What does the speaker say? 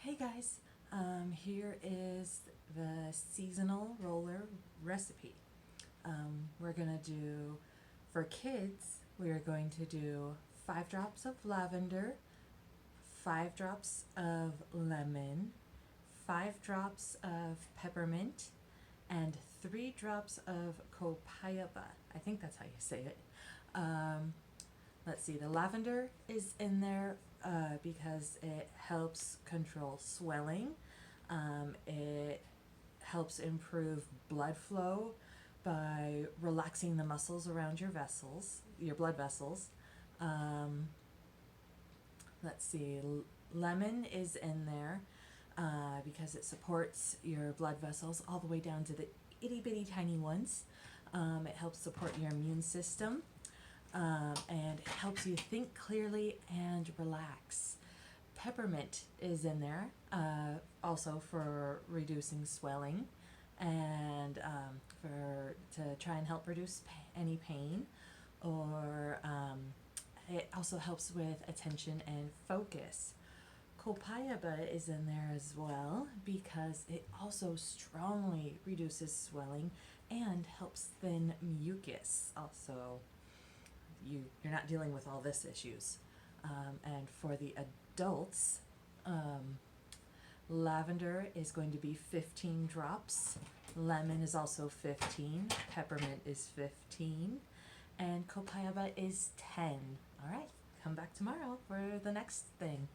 Hey guys, here is the seasonal roller recipe. We're gonna do, for kids, we are going to do 5 drops of lavender, 5 drops of lemon, 5 drops of peppermint, and 3 drops of copiaba. I think that's how you say it. Um, let's see, the lavender is in there because it helps control swelling. It helps improve blood flow by relaxing the muscles around your blood vessels. Um, let's see, lemon is in there because it supports your blood vessels all the way down to the itty bitty tiny ones. It helps support your immune system. And it helps you think clearly and relax. Peppermint is in there, also for reducing swelling and to try and help reduce any pain, or it also helps with attention and focus. Copiaba is in there as well because it also strongly reduces swelling and helps thin mucus. Also, you're not dealing with all this issues. And for the adults, lavender is going to be 15 drops. Lemon is also 15. Peppermint is 15. And copiaba is 10. All right, come back tomorrow for the next thing.